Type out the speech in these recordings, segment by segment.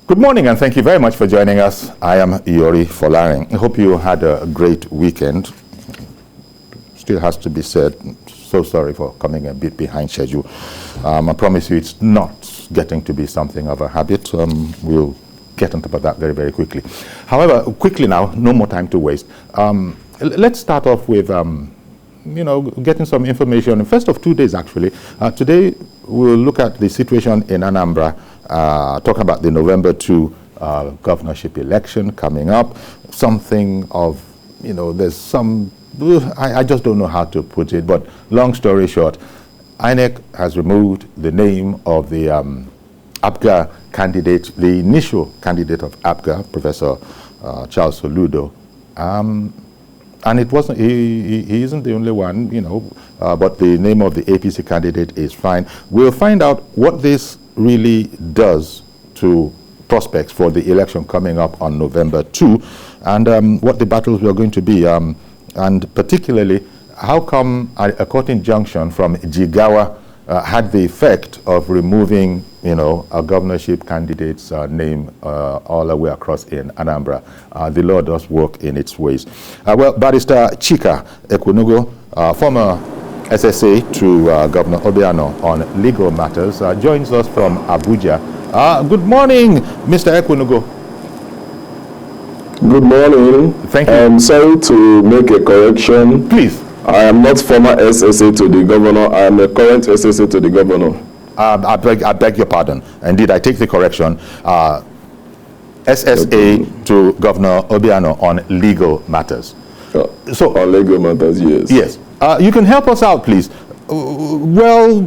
Good morning and thank you very much for joining us. I am Yori Folarin. I hope you had a great weekend. Still has to be said, so sorry for coming a bit behind schedule. I promise you it's not getting to be something of a habit. We'll get on top of that very, very quickly. However, quickly now, no more time to waste. Let's start off with getting some information in the first of 2 days actually. Today we'll look at the situation in Anambra, talking about the November 2 governorship election coming up. Something of, there's some, I just don't know how to put it, but long story short, INEC has removed the name of the APGA candidate, the initial candidate of APGA, Professor Charles Soludo. And it wasn't, he isn't the only one, but the name of the APC candidate is fine. We'll find out what this really does to prospects for the election coming up on November 2, and what the battles were going to be, and particularly how come a court injunction from Jigawa had the effect of removing, a governorship candidate's name all the way across in Anambra. The law does work in its ways. Well, Barrister Chika Ekunugo, former SSA to Governor Obiano on legal matters, joins us from Abuja. Good morning, Mr. Ekunugo. Good morning. Thank you. I'm sorry to make a correction. Please. I am not former SSA to the governor. I am a current SSA to the governor. I beg your pardon. Indeed, I take the correction. SSA to Governor Obiano on legal matters. So on legal matters, yes. Yes. You can help us out, please. Well,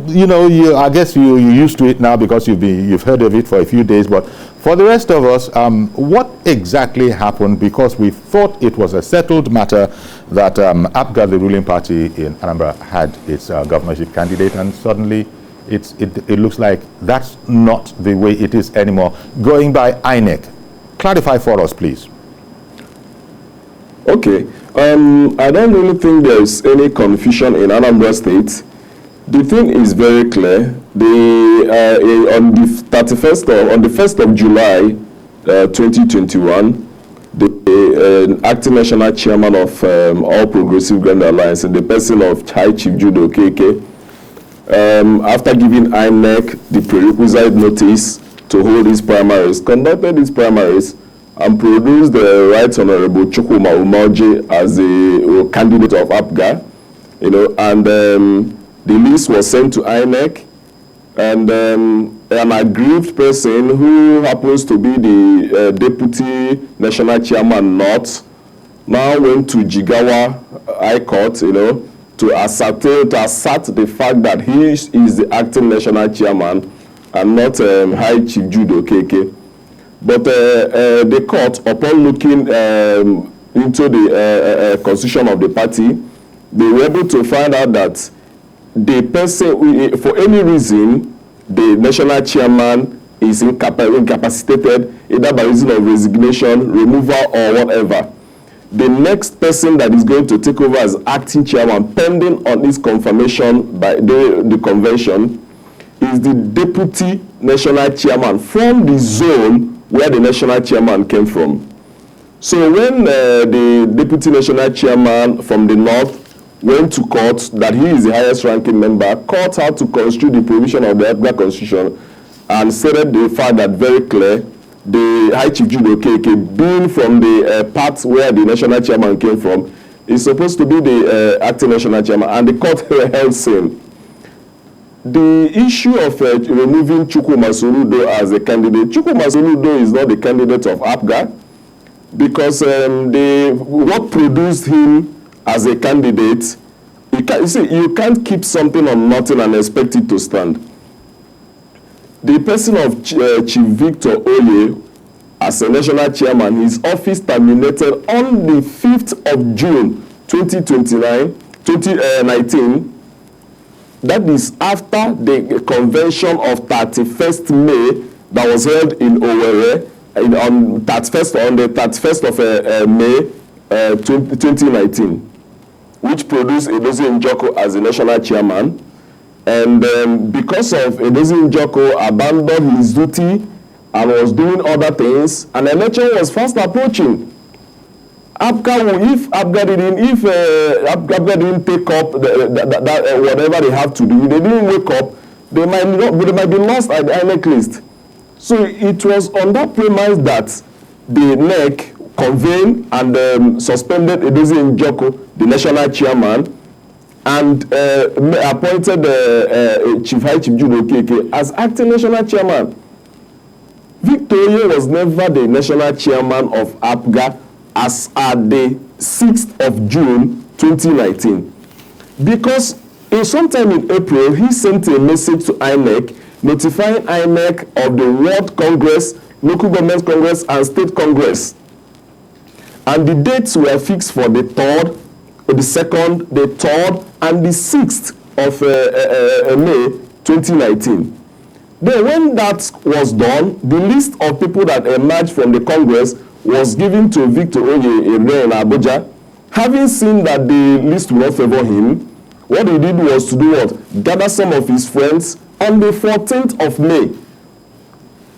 I guess you're used to it now because you've heard of it for a few days. But for the rest of us, what exactly happened? Because we thought it was a settled matter that APGA, the ruling party in Anambra, had its governorship candidate, and suddenly it looks like that's not the way it is anymore. Going by INEC. Clarify for us, please. Okay. I don't really think there's any confusion in Anambra State. The thing is very clear. On the 1st of July 2021, the acting national chairman of All Progressive Grand Alliance, in the person of High Chief Judo KK, after giving INEC the prerequisite notice to hold his primaries, conducted his primaries and produced the Right Honorable Chukwuma Michael Umeoji as a candidate of APGA, and the list was sent to INEC, and an aggrieved person who happens to be the deputy national chairman North now went to Jigawa High Court, to assert the fact that he is the acting national chairman and not High Chief Judo KK. But the court, upon looking into the constitution of the party, they were able to find out that the person, for any reason, the national chairman is incapacitated, either by reason of resignation, removal, or whatever. The next person that is going to take over as acting chairman, pending on its confirmation by the convention, is the deputy national chairman from the zone where the national chairman came from. So when the deputy national chairman from the north went to court that he is the highest ranking member, court had to construe the provision of the APGA constitution and stated the fact that very clear, the High Chief Judo KK, being from the part where the national chairman came from, is supposed to be the acting national chairman, and the court held same. The issue of removing Chukwuma Soludo as a candidate, Chukwuma Soludo is not the candidate of APGA, because what produced him as a candidate, you can't keep something on nothing and expect it to stand. The person of Chief Victor Oye as a national chairman, his office terminated on the 5th of June 2019. That is after the convention of 31st May that was held in Owerri on the 31st of May 2019, which produced Edozie Njoko as the national chairman. And because of Edozie Njoko abandoned his duty and was doing other things, and the election was fast approaching. APGA, if APGA didn't take up whatever they have to do, they didn't wake up, they might be lost at the INEC list. So it was on that premise that the INEC convened and suspended Edozie Njoku, the national chairman, and appointed Chief Jude Okeke as acting national chairman. Victor Oye was never the national chairman of APGA as at the 6th of June 2019. Because sometime in April, he sent a message to INEC notifying INEC of the World Congress, Local Government Congress, and State Congress. And the dates were fixed for the 3rd, the 2nd, the 3rd, and the 6th of May 2019. Then when that was done, the list of people that emerged from the Congress was given to Victor Oye in Abuja. Having seen that the list would not favor him, what he did was to do what? Gather some of his friends on the 14th of May.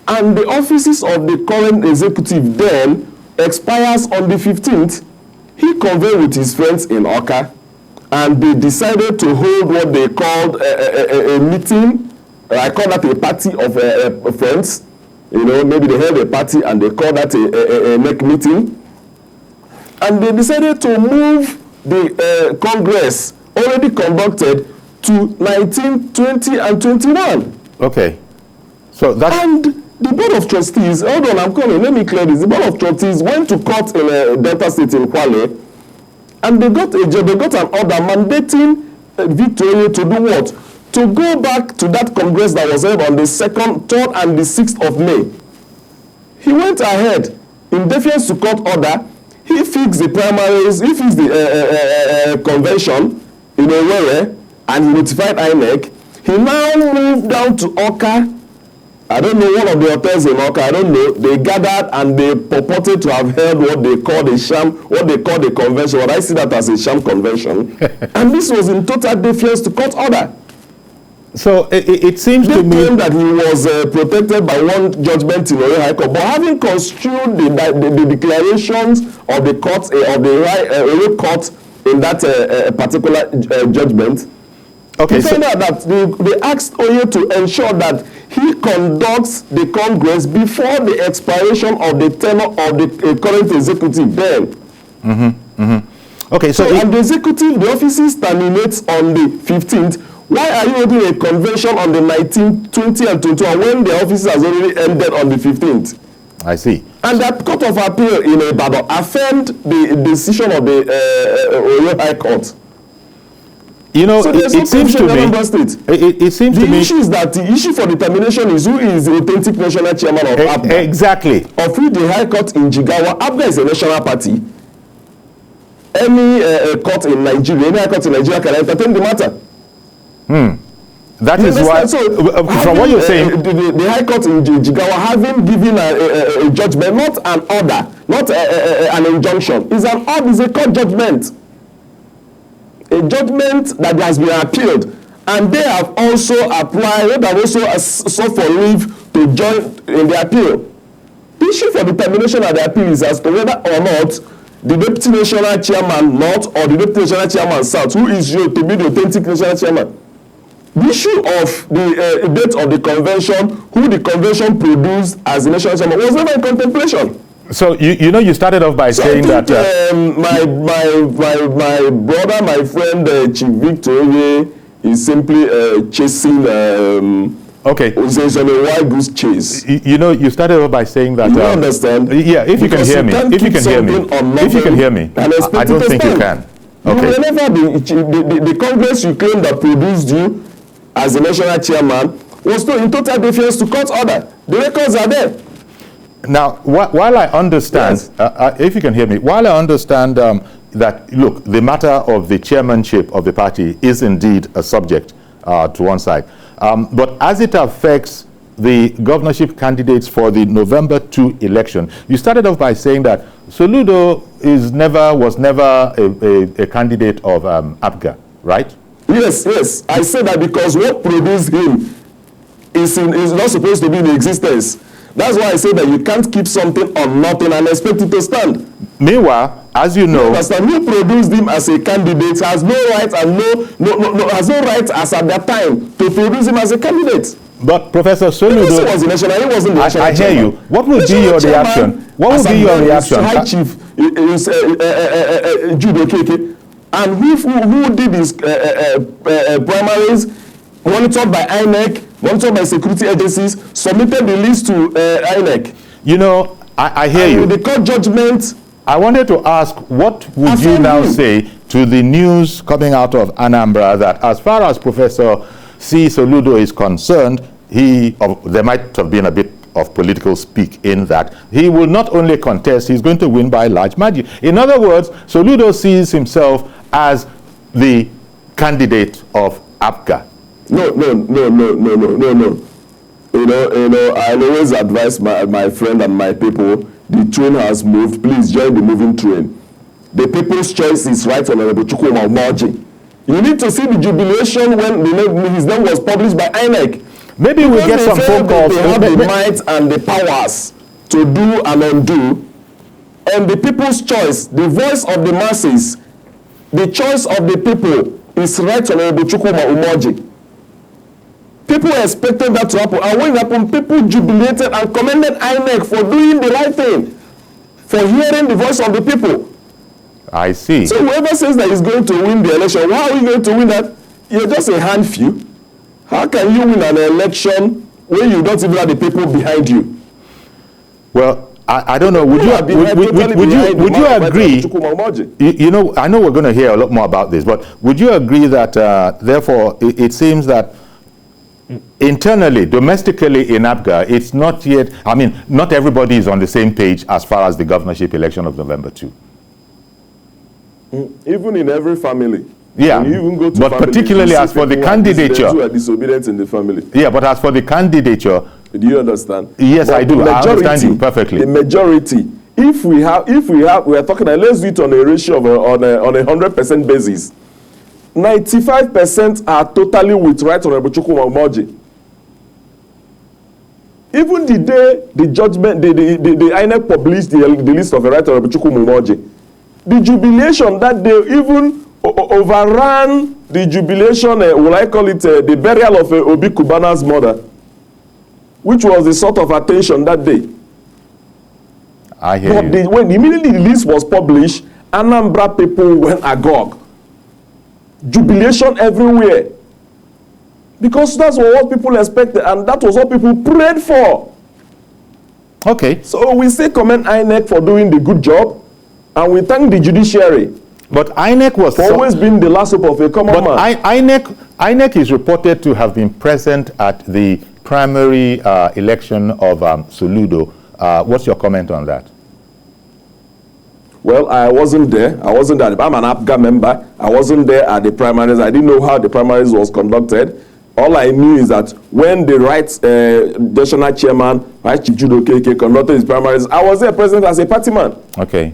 And the offices of the current executive then expires on the 15th. He convened with his friends in Oka, and they decided to hold what they called a meeting. I call that a party of friends. You know, maybe they held a party and they called that a NEC meeting. And they decided to move the Congress already conducted to 19, 20, and 21. Okay. So that's... And the Board of Trustees, hold on, I'm coming, let me clear this. The Board of Trustees went to court in Delta State in Kwale, and they got an order mandating Victoria to do what? To go back to that Congress that was held on the 2nd, 3rd, and the 6th of May. He went ahead, in defiance to court order, he fixed the primaries, he fixed the convention in Owerri, and he notified INEC. He now moved down to Oka. I don't know, one of the hotels in Oka, I don't know. They gathered and they purported to have held what they called a sham, what they called a convention. What I see that as a sham convention. And this was in total defiance to court order. So it seems to me... They claimed that he was protected by one judgment in Oyo High Court, but having construed the declarations of the court, of the Oyo court in that particular judgment, okay, he found out that they asked Oyo to ensure that he conducts the Congress before the expiration of the tenure of the current executive then. Mm-hmm, mm-hmm. Okay, so and the executive, the offices terminates on the 15th. Why are you holding a convention on the 19th, 20, and 21 when the office has already ended on the 15th? I see. And that Court of Appeal in Ibadan affirmed the decision of the Oyo High Court. You know, so it seems to me... It seems to me... The issue is that the issue for determination is who is the authentic national chairman of APGA. Exactly. Of which the High Court in Jigawa, APGA is a national party. Any court in Nigeria, any High Court in Nigeria can entertain the matter. That is why, so, from what you're saying... The High Court in Jigawa having given a judgment, not an order, not an injunction, is an order, is a court judgment. A judgment that has been appealed. And they have also applied, they have also sought for leave to join in the appeal. The issue for determination of the appeal is as to whether or not the Deputy National Chairman North or the Deputy National Chairman South, who is to be the authentic National Chairman. The issue of the date of the convention, who the convention produced as the national chairman, was never in contemplation. So you know, you started off by saying that my brother, my friend Chief Victor is simply chasing. Okay. It's on a wild goose chase. You know, you started off by saying that. You understand? Yeah, if you can hear me, if you can hear me, if you can hear me, I don't think you can. Okay. Whenever the Congress you claim that produced you as the national chairman was in total defiance to court order. The records are there. Now, while I understand, yes. If you can hear me, while I understand that, look, the matter of the chairmanship of the party is indeed a subject to one side. But as it affects the governorship candidates for the November 2 election, you started off by saying that Soludo was never a candidate of APGA, right? Yes. I said that because what produced him is not supposed to be in existence. That's why I say that you can't keep something on nothing and expect it to stand. Meanwhile, as you know, who produced him as a candidate has no right and has no right as at that time to produce him as a candidate. But Professor Soludo, was the national, he wasn't the national I hear you. What would be your reaction? What would be your reaction? High Chief is Judo Keke, and who did his primaries, monitored by INEC, monitored by security agencies, submitted the list to INEC. You know, I hear you. With the court judgment. I wanted to ask, what would you now say to the news coming out of Anambra that as far as Professor C. Soludo is concerned, there might have been a bit of political speak in that. He will not only contest, he's going to win by a large margin. In other words, Soludo sees himself as the candidate of APGA. No. You know, I always advise my friend and my people, the train has moved, please join the moving train. The people's choice is right, Honorable Chukwuma Michael Umeoji. You need to see the jubilation when his name was published by INEC. Maybe we get some phone calls. They have the might and the powers to do and undo. And the people's choice, the voice of the masses, the choice of the people is right, Honorable Chukwuma Michael Umeoji. People expected that to happen, and when it happened, people jubilated and commended INEC for doing the right thing, for hearing the voice of the people. I see. So whoever says that he's going to win the election, how are you going to win that? You're just a handful. How can you win an election when you don't even have the people behind you? Well, I don't know. Would you agree? You know, I know we're going to hear a lot more about this, but would you agree that therefore it seems that internally, domestically in APGA, it's not yet, I mean, not everybody is on the same page as far as the governorship election of November 2. Even in every family. Yeah, you even go to but family, particularly as for the candidature. Who are disobedient in the family. Yeah, but as for the candidature. Do you understand? Yes, but I do. I understand you perfectly. The majority, if we are talking, let's do it on a ratio of on a 100% basis. 95% are totally with Right Honorable Chukwuma Michael Umeoji. Even the day the judgment, the INEC published the list of Right Honorable Chukwuma Michael Umeoji, the jubilation that day even overran the jubilation, will I call it the burial of Obi Kubana's mother, which was the sort of attention that day. I hear you. When immediately the list was published, Anambra people went agog. Jubilation everywhere. Because that's what people expected, and that was what people prayed for. Okay. So we say commend INEC for doing the good job, and we thank the judiciary. But INEC was always been the last hope of a common man. INEC is reported to have been present at the primary election of Soludo. What's your comment on that? Well, I wasn't there. I'm an APGA member. I wasn't there at the primaries. I didn't know how the primaries was conducted. All I knew is that when the national chairman, Vice Chief Judo Keke, conducted his primaries, I was there present as a party man. Okay.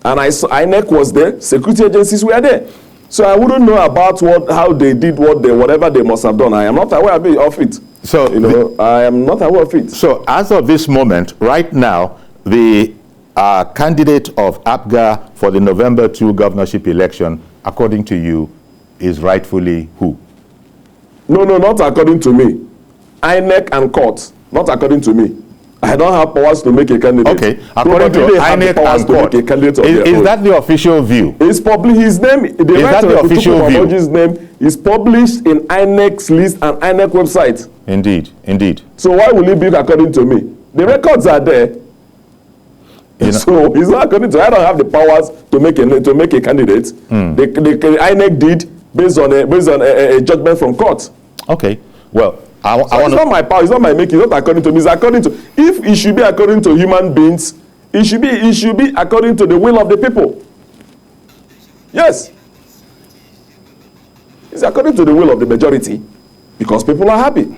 And I saw INEC was there, security agencies were there. So I wouldn't know about how they did whatever they must have done. I am not aware of it. So I am not aware of it. So as of this moment, right now, the candidate of APGA for the November 2 governorship election, according to you, is rightfully who? No, not according to me. INEC and court, not according to me. I don't have powers to make a candidate. Okay, according to INEC and court, is that the official view? It's public. His name, the official view? His name is published in INEC's list and INEC website. Indeed. So why will it be according to me? The records are there. So it's not according to. I don't have the powers to make a candidate. The INEC did based on a judgment from court. Okay. Well, it's not my power. It's not my making. It's not according to me. It's according to. If it should be according to human beings, it should be according to the will of the people. Yes. It's according to the will of the majority, because people are happy.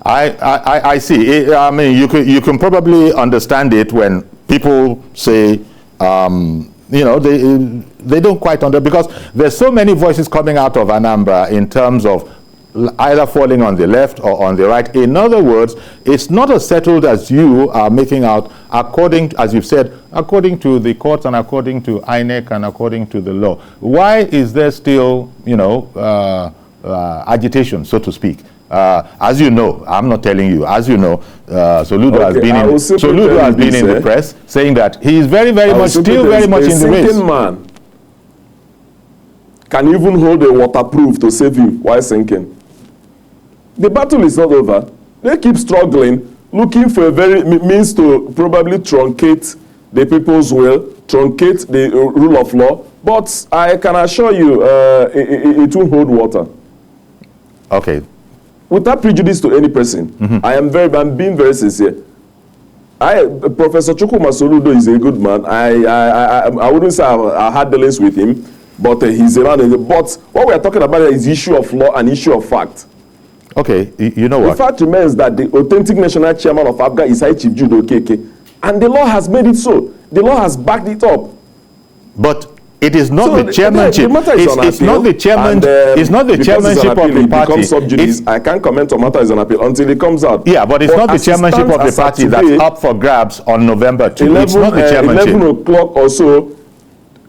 I see. I mean, you can probably understand it when people say, they don't quite understand, because there's so many voices coming out of Anambra in terms of either falling on the left or on the right. In other words, it's not as settled as you are making out, according, as you've said, according to the courts and according to INEC and according to the law. Why is there still, agitation, so to speak? As you know, I'm not telling you, as you know, Soludo has been in the press saying that he is very much in the race. Man can even hold a waterproof to save you while sinking. The battle is not over. They keep struggling, looking for a very means to probably truncate the people's will, truncate the rule of law. But I can assure you, it won't hold water. Okay. Without prejudice to any person, I'm being very sincere. Professor Chukwuma Soludo is a good man. I wouldn't say I had dealings with him, but he's around. But what we are talking about is issue of law and issue of fact. Okay, you know what? The fact remains that the authentic national chairman of APGA is High Chief Jude Okeke, and the law has made it so. The law has backed it up. But it is not the chairmanship. It's not the chairman. It's not the chairmanship of the party. I can't comment on matter is on appeal until it comes out. Yeah, but it's not the chairmanship of the party that's up for grabs on November 2. It's not the chairmanship. 11 o'clock or so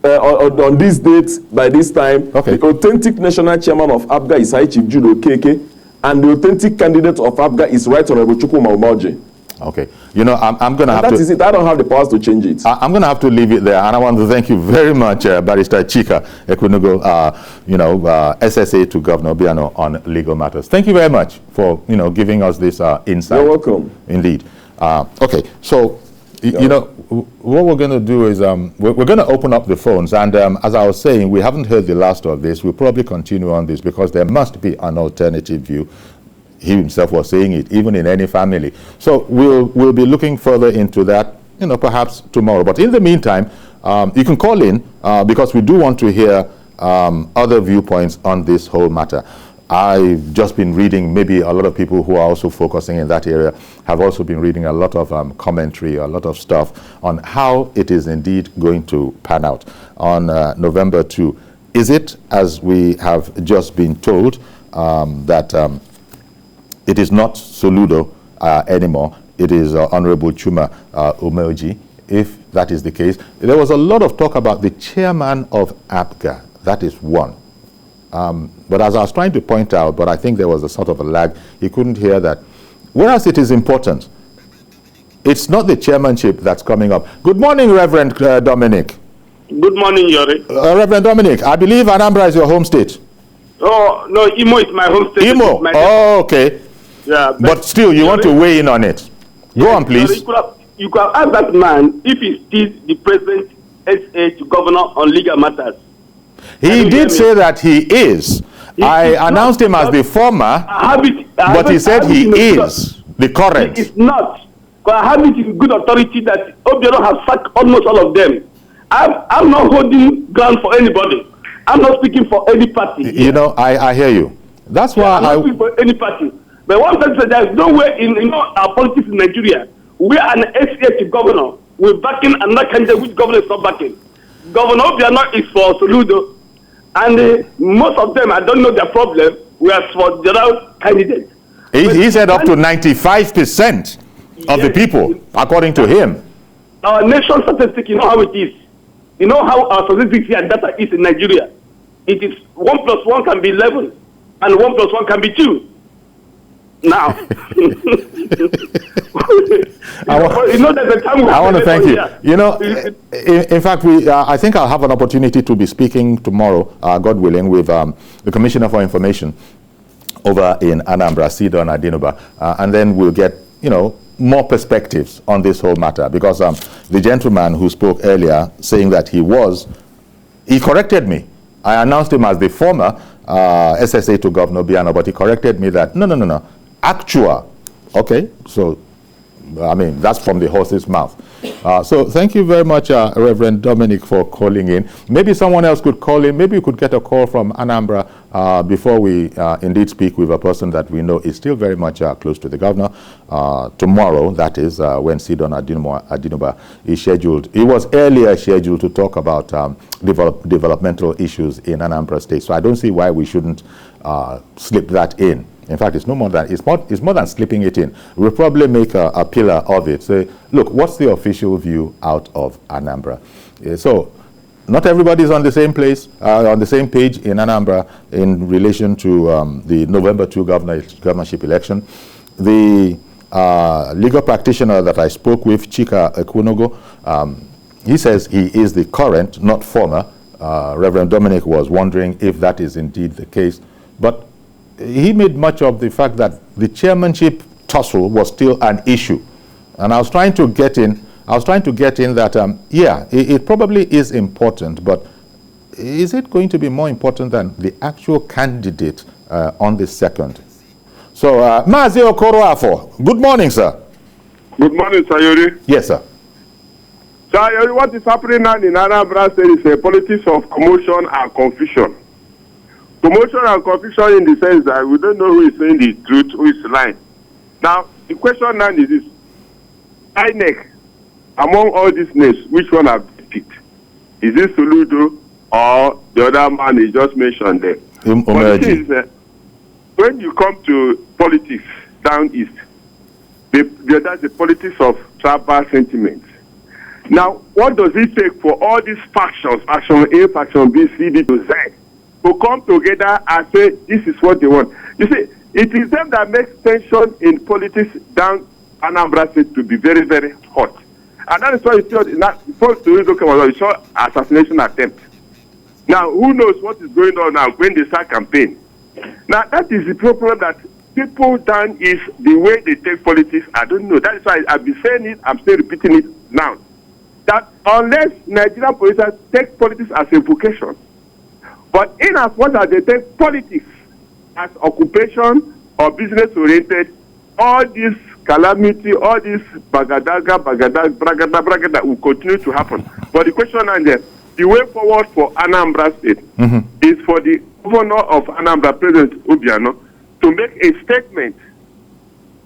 on this date, by this time, the authentic national chairman of APGA is High Chief Jude Okeke, and the authentic candidate of APGA is Right Honorable Chukwuma Michael Umeoji. Okay. I'm going to have to... That is it. I don't have the powers to change it. I'm going to have to leave it there. And I want to thank you very much, Barrister Chika Ekunugo, SSA to Governor Obiano on legal matters. Thank you very much for, giving us this insight. You're welcome. Indeed. Okay. So, what we're going to do is we're going to open up the phones. And as I was saying, we haven't heard the last of this. We'll probably continue on this because there must be an alternative view. He himself was saying it, even in any family. So we'll be looking further into that, perhaps tomorrow. But in the meantime, you can call in because we do want to hear other viewpoints on this whole matter. I've just been reading, maybe a lot of people who are also focusing in that area have also been reading a lot of commentary, a lot of stuff on how it is indeed going to pan out on November 2. Is it, as we have just been told, that it is not Soludo anymore, it is Honorable Chukwuma Umeoji, if that is the case? There was a lot of talk about the chairman of APGA. That is one. But as I was trying to point out, but I think there was a sort of a lag, he couldn't hear that. Whereas it is important, it's not the chairmanship that's coming up. Good morning, Reverend Dominic. Good morning, Yori. Reverend Dominic, I believe Anambra is your home state. Oh, no, Imo is my home state. Imo? Oh, okay. Yeah, but still, you want to weigh in on it. Go on, please. You could have asked that man if he's still the present SA to governor on legal matters. He did say that he is. I announced him as the former, but he said he is the current. It's not. Because I have it in good authority that Obiano has sacked almost all of them. I'm not holding ground for anybody. I'm not speaking for any party. I hear you. That's why I'm not speaking for any party. But one person said there's no way in our politics in Nigeria, we are an SCA governor. We're backing another candidate which governor is not backing. Governor Obiano is for Soludo. And most of them, I don't know their problem, we are for the other candidate. He said up to 95% of the people, according to him. Our nation statistic, you know how it is. You know how our statistics and data is in Nigeria. It is 1 + 1 can be 11, and 1 + 1 can be 2. Now, there's a time I want to thank you. In fact, I think I'll have an opportunity to be speaking tomorrow, God willing, with the Commissioner for Information over in Anambra, Sidon Adinuba, and then we'll get, more perspectives on this whole matter, because the gentleman who spoke earlier saying that he corrected me. I announced him as the former SSA to Governor Obiano, but he corrected me that, no, actual. Okay, so, that's from the horse's mouth. So thank you very much, Reverend Dominic, for calling in. Maybe someone else could call in. Maybe we could get a call from Anambra before we indeed speak with a person that we know is still very much close to the governor. Tomorrow, that is, when Sidon Adinoba is scheduled. He was earlier scheduled to talk about developmental issues in Anambra State. So I don't see why we shouldn't slip that in. In fact, it's no more than it's more than slipping it in. We'll probably make a pillar of it. Say, look, what's the official view out of Anambra? So, not everybody is on the same place, on the same page in Anambra in relation to the November 2 governorship election. The legal practitioner that I spoke with, Chika Ekunogo, he says he is the current, not former. Reverend Dominic was wondering if that is indeed the case, but he made much of the fact that the chairmanship tussle was still an issue. And I was trying to get in that, yeah, it probably is important, but is it going to be more important than the actual candidate on the second? So, Mazi Okoroafo, good morning, sir. Good morning, Sayori. Yes, sir. Sayori, what is happening now in Anambra State is a politics of commotion and confusion. Commotion and confusion in the sense that we don't know who is saying the truth, who is lying. Now, the question now is this. INEC, among all these names, which one have they picked? Is it Soludo or the other man he just mentioned there? But the thing is, when you come to politics down east, that's the politics of tribal sentiment. Now, what does it take for all these factions, faction A, faction B, C, D to Z, to come together and say this is what they want? You see, it is them that makes tension in politics down Anambra State to be very, very hot. And that is why you saw, before Soludo came out, you saw assassination attempt. Now, who knows what is going on now when they start campaign? Now, that is the problem that people down is the way they take politics. I don't know. That is why I've been saying it, I'm still repeating it now. That unless Nigerian politicians take politics as a vocation, but in as much as they take politics as occupation or business oriented, all this calamity, all this bragada will continue to happen. But the question is, the way forward for Anambra State is for the governor of Anambra, President Obiano, to make a statement,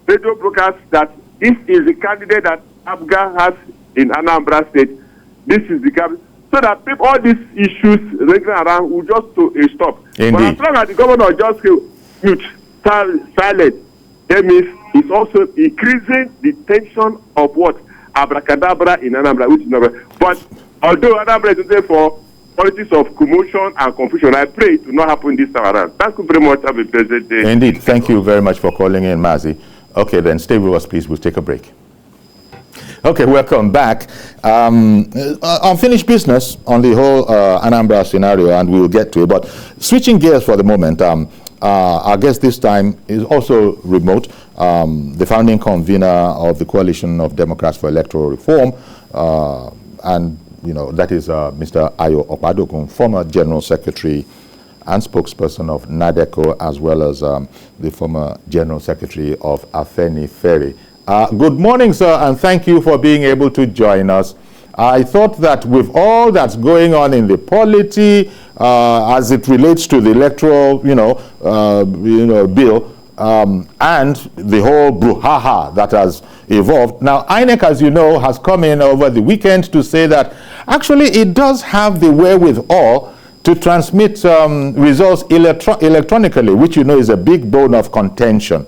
radio broadcast, that this is the candidate that APGA has in Anambra State. This is the candidate. So that people, all these issues regular around will just to a stop. Indeed. But as long as the governor just mute, silent, that means it's also increasing the tension of what? Abracadabra in Anambra, which is never. But although Anambra is there for politics of commotion and confusion, I pray it will not happen this time around. Thank you very much. Have a blessed day. Indeed. Thank you very much for calling in, Mazi. Okay, then stay with us, please. We'll take a break. Okay, welcome back. Unfinished business on the whole Anambra scenario, and we will get to it. But switching gears for the moment, our guest this time is also remote, the founding convener of the Coalition of Democrats for Electoral Reform, and you know that is Mr. Ayo Okpadokun, former General Secretary and spokesperson of NADECO, as well as the former General Secretary of Afenifere. Good morning, sir, and thank you for being able to join us. I thought that with all that's going on in the polity, as it relates to the electoral, bill, and the whole brouhaha that has evolved. Now, INEC, as you know, has come in over the weekend to say that actually it does have the wherewithal to transmit results electronically, which you know is a big bone of contention.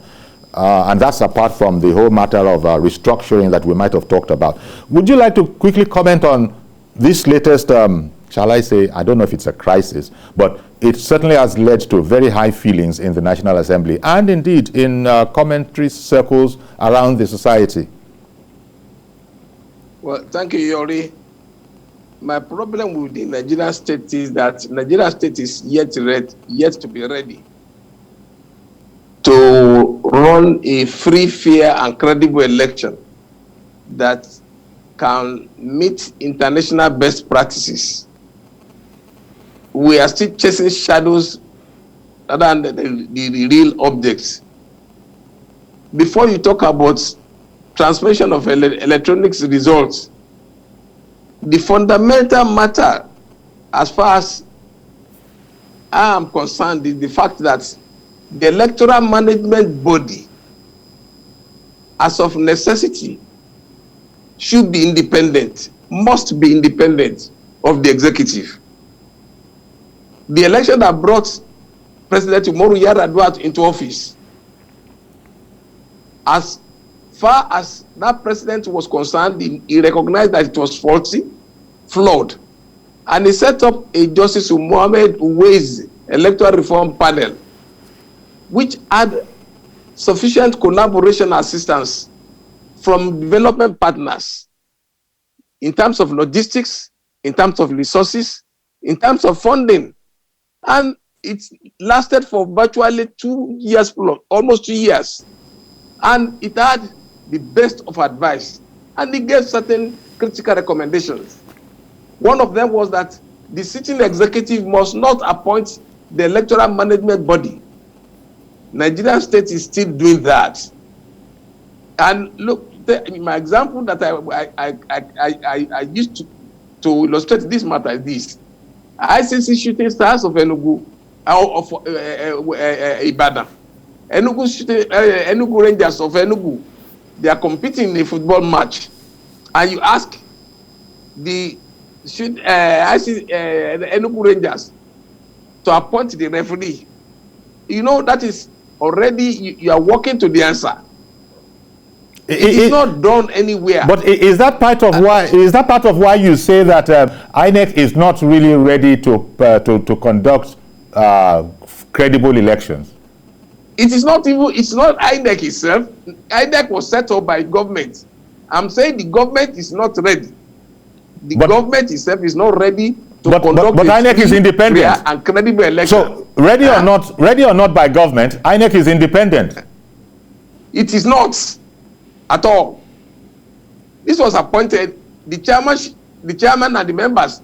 And that's apart from the whole matter of restructuring that we might have talked about. Would you like to quickly comment on this latest, shall I say, I don't know if it's a crisis, but it certainly has led to very high feelings in the National Assembly and indeed in commentary circles around the society? Well, thank you, Yori. My problem with the Nigeria state is that Nigeria state is yet to be ready to run a free, fair, and credible election that can meet international best practices. We are still chasing shadows rather than the real objects. Before you talk about transmission of electronic results, the fundamental matter, as far as I am concerned, is the fact that the electoral management body, as of necessity, should be independent, must be independent of the executive. The election that brought President Umaru Yar'Adua into office, as far as that president was concerned, he recognized that it was faulty, flawed, and he set up a Justice Mohammed Uwais electoral reform panel, which had sufficient collaboration assistance from development partners in terms of logistics, in terms of resources, in terms of funding. And it lasted for virtually 2 years plus, almost 2 years. And it had the best of advice. And it gave certain critical recommendations. One of them was that the sitting executive must not appoint the electoral management body. Nigerian State is still doing that. And look, my example that I used to illustrate this matter is this. ICC Shooting Stars of Enugu, of Ibadan, Enugu Rangers of Enugu, they are competing in a football match, and you ask the Enugu Rangers to appoint the referee. You know, that is already, you are walking to the answer. It is not done anywhere. But is that part of why? Is that part of why you say that INEC is not really ready to conduct credible elections? It is not even. It's not INEC itself. INEC was set up by government. I'm saying the government is not ready. The government itself is not ready to conduct. But INEC is independent and credible election. So ready or not by government, INEC is independent. It is not. At all. This was appointed, the chairman and the members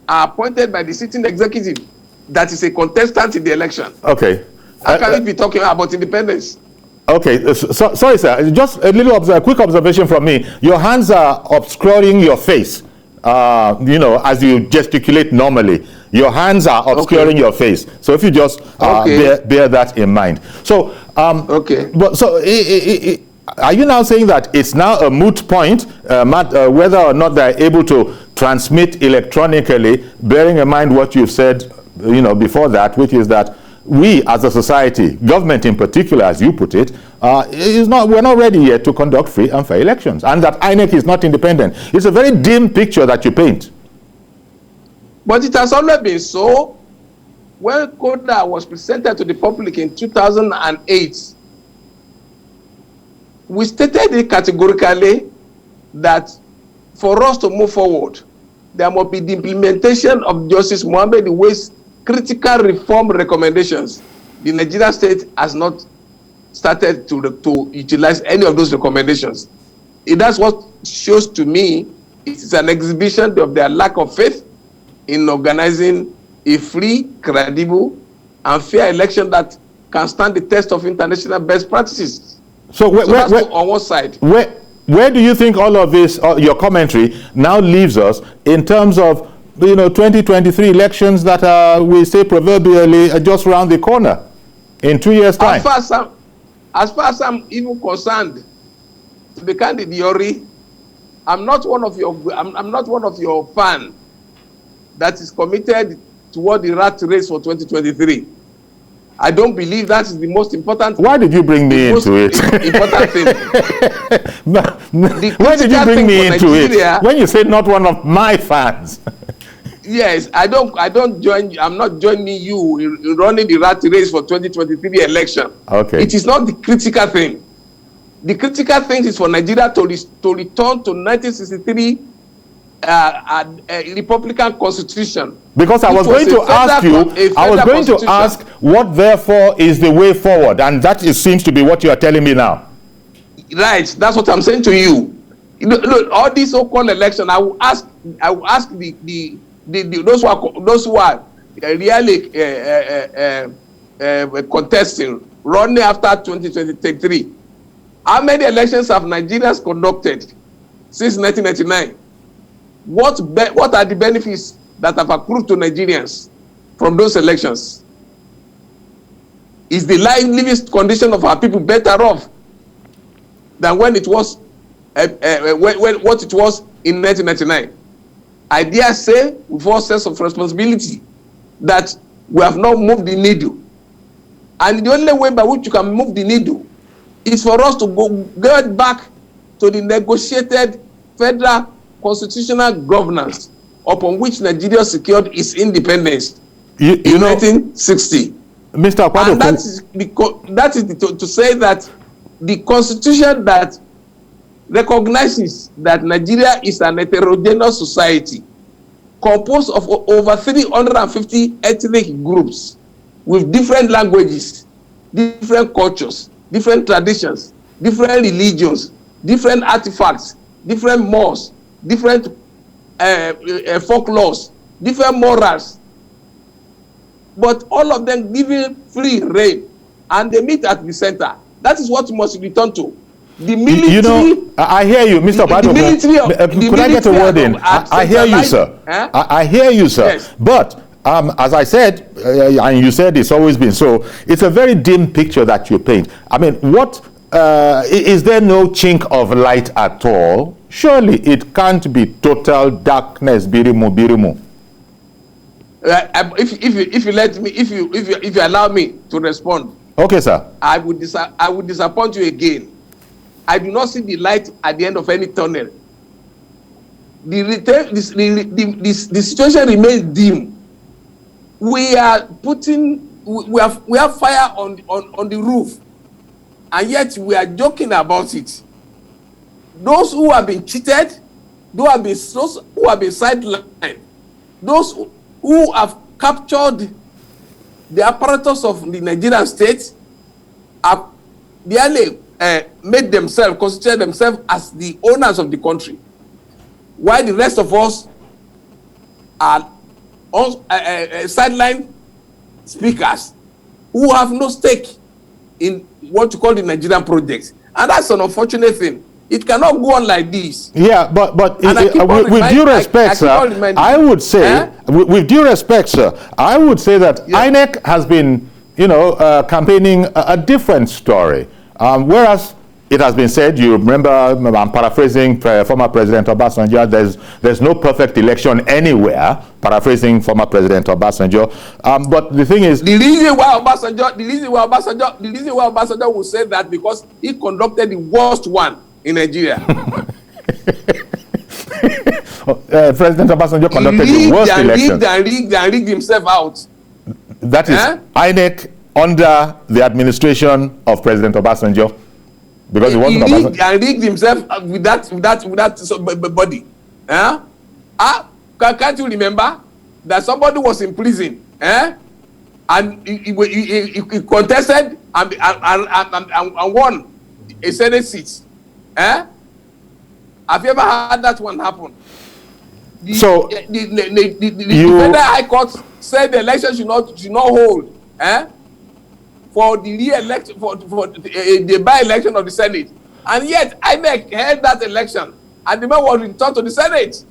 are appointed by the sitting executive that is a contestant in the election. Okay. How can we be talking about independence? Okay, sorry sir, just a little quick observation from me. Your hands are obscuring your face, you know, as you gesticulate normally. Your hands are obscuring your face. So if you just bear that in mind. So, but so are you now saying that it's now a moot point, whether or not they're able to transmit electronically, bearing in mind what you've said, you know, before that, which is that we as a society, government in particular, as you put it, we're not ready yet to conduct free and fair elections, and that INEC is not independent. It's a very dim picture that you paint. But it has always been so. When CODA was presented to the public in 2008, we stated it categorically that for us to move forward, there must be the implementation of Justice Mohammed Uwais' critical reform recommendations. The Nigerian State has not started to utilize any of those recommendations. That's what shows to me it is an exhibition of their lack of faith in organizing a free, credible, and fair election that can stand the test of international best practices. So that's on one side. Where do you think all of this, your commentary, now leaves us in terms of, you know, 2023 elections that we say proverbially are just around the corner in 2 years' time? As far as I'm even concerned, to be candid, Yori, I'm not one of your fans that is committed toward the rat race for 2023. I don't believe that is the most important. Why did you bring me into it? Important thing. Why did you bring me into it? When you say not one of my fans. Yes, I don't join. I'm not joining you in running the rat race for 2023 election. Okay. It is not the critical thing. The critical thing is for Nigeria to return to 1963 Republican Constitution. Because I was going to ask what therefore is the way forward, and that seems to be what you are telling me now. Right, that's what I'm saying to you. Look, all these so-called elections, I will ask those who are really contesting, running after 2023. How many elections have Nigerians conducted since 1999? what are the benefits that have accrued to Nigerians from those elections? Is the living condition of our people better off than when it was what it was in 1999? I dare say, with all sense of responsibility, that we have not moved the needle. And the only way by which you can move the needle is for us to go back to the negotiated federal constitutional governance upon which Nigeria secured its independence in 1960. Mr. Akpado, and that is to say that the constitution that recognizes that Nigeria is an heterogeneous society composed of over 350 ethnic groups with different languages, different cultures, different traditions, different religions, different artifacts, different mores, different folklores, different morals, but all of them given free rein, and they meet at the center. That is what we must return to. The military. You know, I hear you, Mr. Pado. Could I get a word in? I hear you, sir. I hear you, sir. Yes. But as I said, and you said it's always been so, it's a very dim picture that you paint. I mean, what is there no chink of light at all? Surely it can't be total darkness, birimu. If you let me, if you allow me to respond. Okay, sir. I would disappoint you again. I do not see the light at the end of any tunnel. The situation remains dim. We have fire on the roof, and yet we are joking about it. Those who have been cheated, those who have been sidelined, those who have captured the apparatus of the Nigerian state have barely constituted themselves as the owners of the country, while the rest of us are sideline speakers who have no stake in what you call the Nigerian project. And that's an unfortunate thing. It cannot go on like this. Yeah, but with due respect, sir, I would say, with due respect, sir, I would say that INEC has been, campaigning a different story. Whereas it has been said, you remember, I'm paraphrasing former President Obasanjo, there's no perfect election anywhere, paraphrasing former President Obasanjo. But the thing is, the reason why Obasanjo will say that because he conducted the worst one in Nigeria. President Obasanjo conducted the worst election. And rigged himself out. That is INEC under the administration of President Obasanjo. Because he wasn't Obasanjo. And rigged himself with that body. Can't you remember that somebody was in prison? And he contested and won a Senate seat. Have you ever had that one happen? The Federal High Court said the election should not hold for the re-election for the by-election of the Senate, and yet INEC held that election, and the man was returned to the Senate.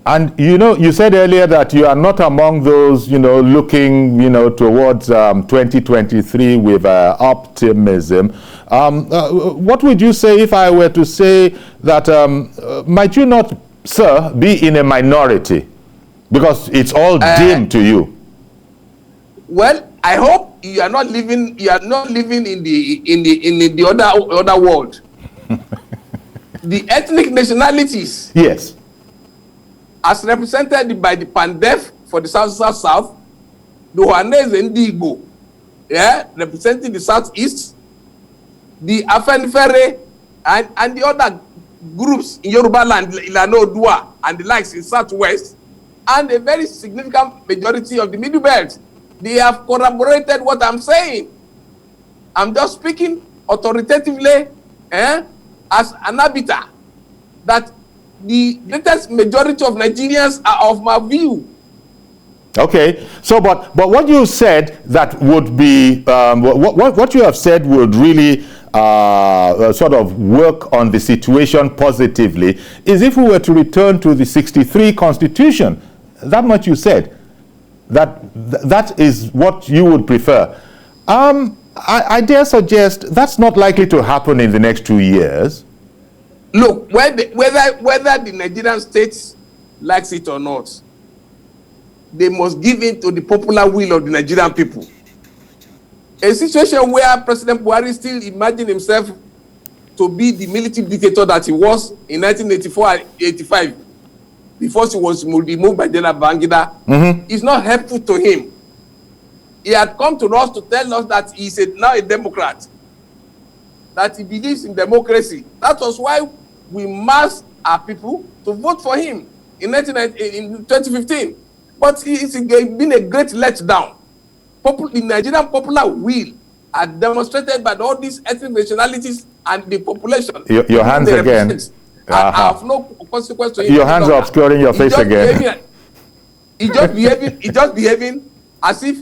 And you said earlier that you are not among those looking towards 2023 with optimism. What would you say if I were to say that might you not, sir, be in a minority because it's all dim to you? Well, I hope you are not living in the other world. The ethnic nationalities, yes, as represented by the Pandef for the South, the Ohanes and the Igbo, representing the Southeast, the Afenifere and the other groups in Yoruba land, Ilano Odua and the likes in Southwest, and a very significant majority of the Middle Belt. They have corroborated what I'm saying. I'm just speaking authoritatively as an arbiter that the greatest majority of Nigerians are of my view. Okay, so but what you said that would be what you have said would really sort of work on the situation positively is if we were to return to the 63 Constitution. That much you said. That is what you would prefer. I dare suggest that's not likely to happen in the next 2 years. Look, whether the Nigerian state likes it or not, they must give in to the popular will of the Nigerian people. A situation where President Buhari still imagined himself to be the military dictator that he was in 1984 and 85, before he was removed by General Babangida, is not helpful to him. He had come to us to tell us that he is now a Democrat, that he believes in democracy. That was why we massed our people to vote for him in 2015. But it's been a great letdown. The Nigerian popular will are demonstrated by all these ethnic nationalities and the population. Your hands again. Have no consequence to it. Your hands are obscuring your face again. He's just behaving as if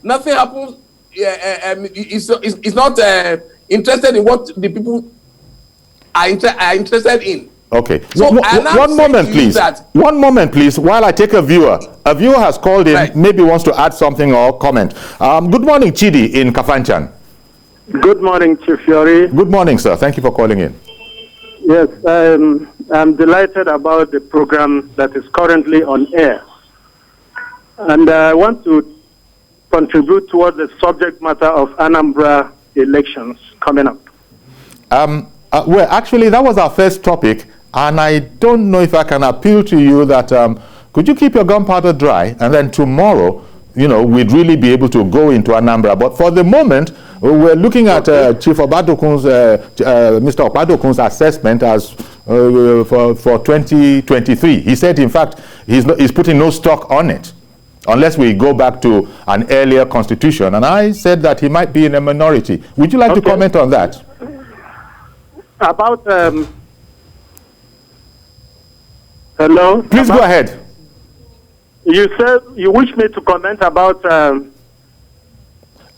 nothing happens. He's not interested in what the people are interested in. Okay. So one moment, please. One moment, please, while I take a viewer. A viewer has called in, right, maybe wants to add something or comment. Good morning, Chidi in Kafanchan. Good morning, Chief Yori. Good morning, sir. Thank you for calling in. Yes, I'm delighted about the program that is currently on air. And I want to contribute towards the subject matter of Anambra elections coming up. Well, actually, that was our first topic. And I don't know if I can appeal to you that could you keep your gunpowder dry, and then tomorrow, you know, we'd really be able to go into Anambra. But for the moment, we're looking at Chief Obadokun's, Mr. Obadokun's assessment as for 2023. He said, in fact, he's putting no stock on it unless we go back to an earlier constitution. And I said that he might be in a minority. Would you like to comment on that? About hello? Please go ahead. You said you wish me to comment about...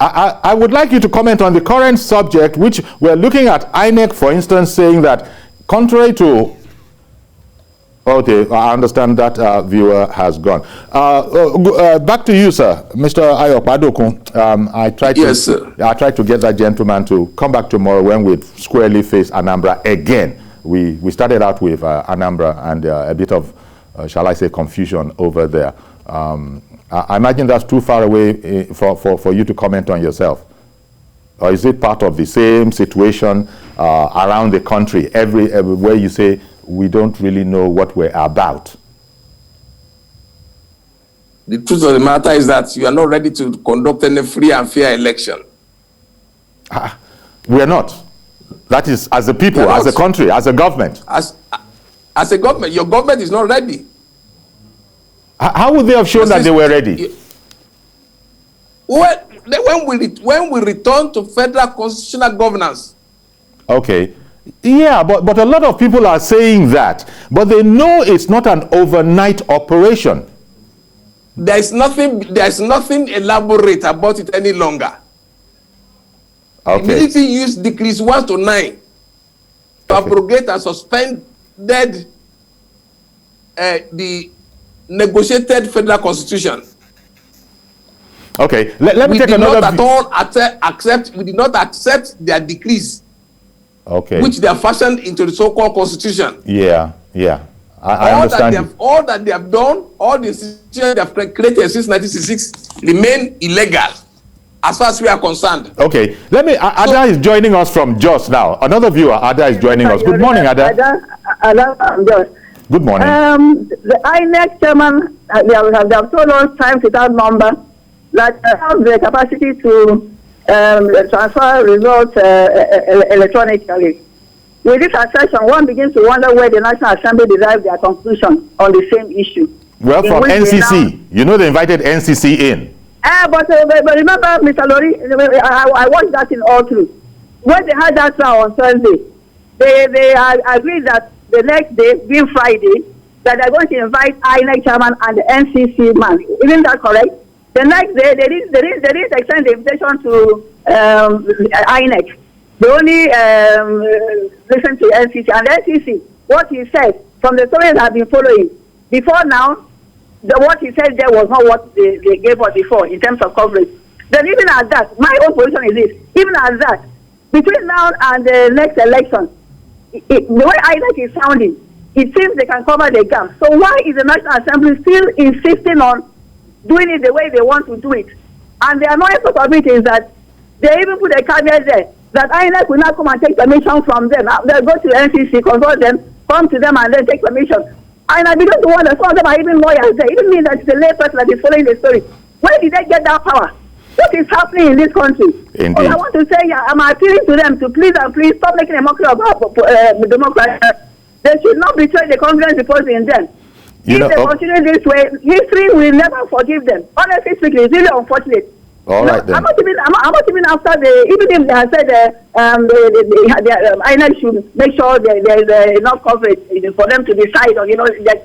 I would like you to comment on the current subject, which we're looking at INEC, for instance, saying that contrary to... Okay, I understand that viewer has gone. Back to you, sir. Mr. Ayok Badokun. I tried to get that gentleman to come back tomorrow when we squarely face Anambra again. We started out with Anambra and a bit of, shall I say, confusion over there. I imagine that's too far away for you to comment on yourself. Or is it part of the same situation around the country, everywhere you say, we don't really know what we're about? The truth of the matter is that you are not ready to conduct any free and fair election. We are not. That is, as a people, as a country, as a government. As a government, your government is not ready. How would they have shown that they were ready? Well, when we return to federal constitutional governance. Okay. Yeah, but a lot of people are saying that, but they know it's not an overnight operation. There's nothing elaborate about it any longer. Okay. The military used decrees 1 to 9 to abrogate and suspended the negotiated federal constitution. Okay, let me take another. We did not accept their decrees. Okay. Which they have fashioned into the so-called constitution. Yeah. I understand. All that they have done, all the institutions they have created since 1966 remain illegal, as far as we are concerned. Okay. Ada is joining us from Jos now. Another viewer, Ada, is joining us. Good morning, Ada. Ada from Jos. Good morning. The INEC chairman, they have told us times without number that have the capacity to transfer results electronically. With this assertion, one begins to wonder where the National Assembly derived their conclusion on the same issue. Well, from NCC. You know they invited NCC in. But remember, Mr. Lori, I watched that in all through. When they had that now on Thursday, they agreed that the next day, being Friday, that they're going to invite INEC chairman and the NCC man. Isn't that correct? The next day, they didn't extend the invitation to INEC. They only listen to NCC. And NCC, what he said, from the stories I've been following, before now, what he said there was not what they gave us before in terms of coverage. Then even at that, my own position is this, even at that, between now and the next election, the way INEC is sounding, it seems they can cover the gap. So why is the National Assembly still insisting on doing it the way they want to do it? And the annoying part of it is that they even put a caveat there that INEC will not come and take permission from them. They'll go to NCC, consult them, come to them and then take permission. And I begin to wonder, some of them are even lawyers there. Even mean that it's a lay person that is following the story. Where did they get that power? What is happening in this country? Indeed. All I want to say, I'm appealing to them to please stop making a mockery of our democracy. They should not betray the confidence reposed in them. If they continue this way, history will never forgive them. Honestly speaking, it's really unfortunate. All right, then. I'm not even after even if they have said the INEC should make sure there is enough coverage for them to decide on, get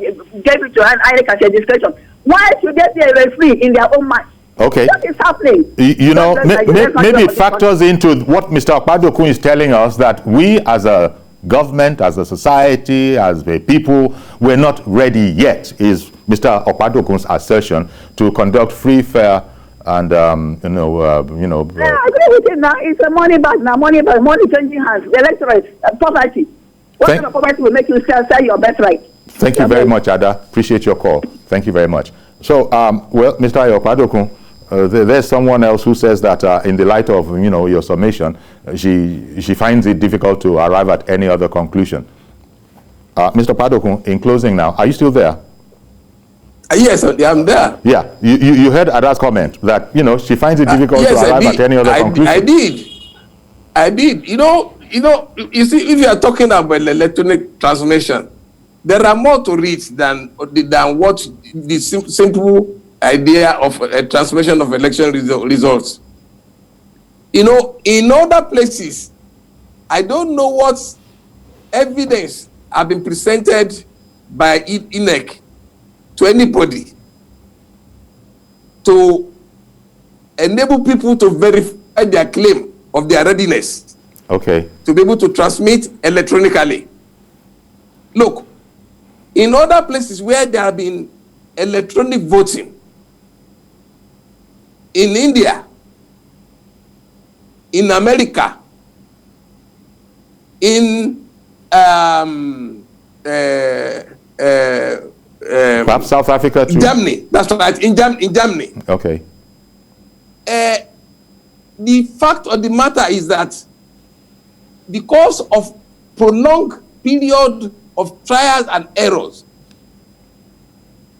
it to INEC as a discretion. Why should they be a referee in their own mind? Okay. What is happening? Maybe it factors into what Mr. Okpadokun is telling us, that we as a government, as a society, as a people, we're not ready yet, is Mr. Okpadokun's assertion, to conduct free, fair, and I agree with it now. It's a money bag now, money changing hands. The electorate, poverty. What kind of poverty will make you sell your birthright? Thank you very much, Ada. Appreciate your call. Thank you very much. So, well, Mr. Okpadokun, there's someone else who says that in the light of, your summation, she finds it difficult to arrive at any other conclusion. Mr. Okpadokun, in closing now, are you still there? Yes, I'm there. Yeah, you heard Ada's comment that, she finds it difficult to arrive at any other conclusion. I did. You see, if you are talking about electronic transformation, there are more to it than what the simple idea of a transformation of election results. In other places, I don't know what evidence have been presented by INEC to anybody to enable people to verify their claim of their readiness. Okay. To be able to transmit electronically. Look, in other places where there have been electronic voting, in India, in America, in perhaps South Africa too? Germany, that's right, in Germany. Okay. The fact of the matter is that because of prolonged period of trials and errors,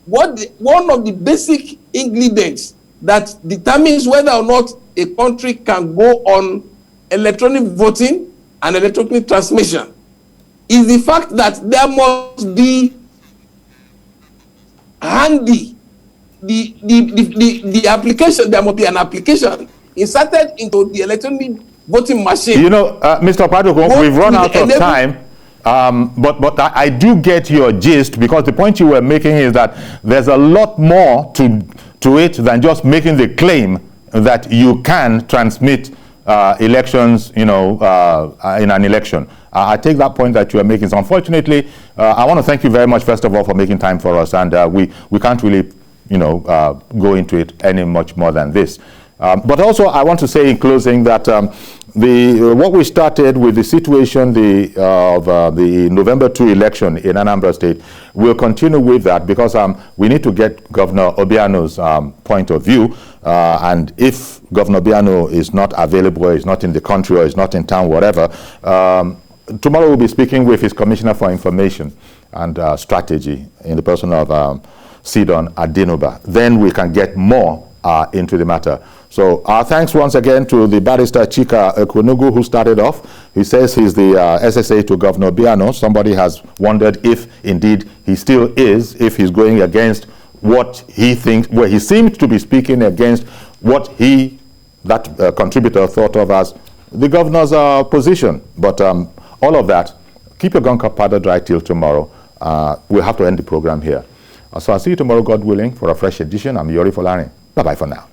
one of the basic ingredients that determines whether or not a country can go on electronic voting and electronic transmission is the fact that there must be handy the application. There must be an application inserted into the electronic voting machine. Mr. Okpadokun, we've run out of time. But I do get your gist, because the point you were making is that there's a lot more to it than just making the claim that you can transmit elections, in an election. I take that point that you are making. So unfortunately, I want to thank you very much, first of all, for making time for us. And we can't really, go into it any much more than this. But also, I want to say in closing that what we started with the situation of the November 2 election in Anambra State, we'll continue with that, because we need to get Governor Obiano's point of view. And if Governor Obiano is not available, or is not in the country, or is not in town, whatever, tomorrow we'll be speaking with his Commissioner for Information and Strategy in the person of Sidon Adinoba. Then we can get more into the matter. So our thanks once again to the barrister Chika Ekunugu, who started off. He says he's the SSA to Governor Obiano. Somebody has wondered if indeed he still is, if he's going against what he thinks, where he seemed to be speaking against what that contributor thought of as the governor's position. But all of that, keep your gunpowder dry till tomorrow. We'll have to end the program here. So I'll see you tomorrow, God willing, for a fresh edition. I'm Yori Folani. Bye-bye for now.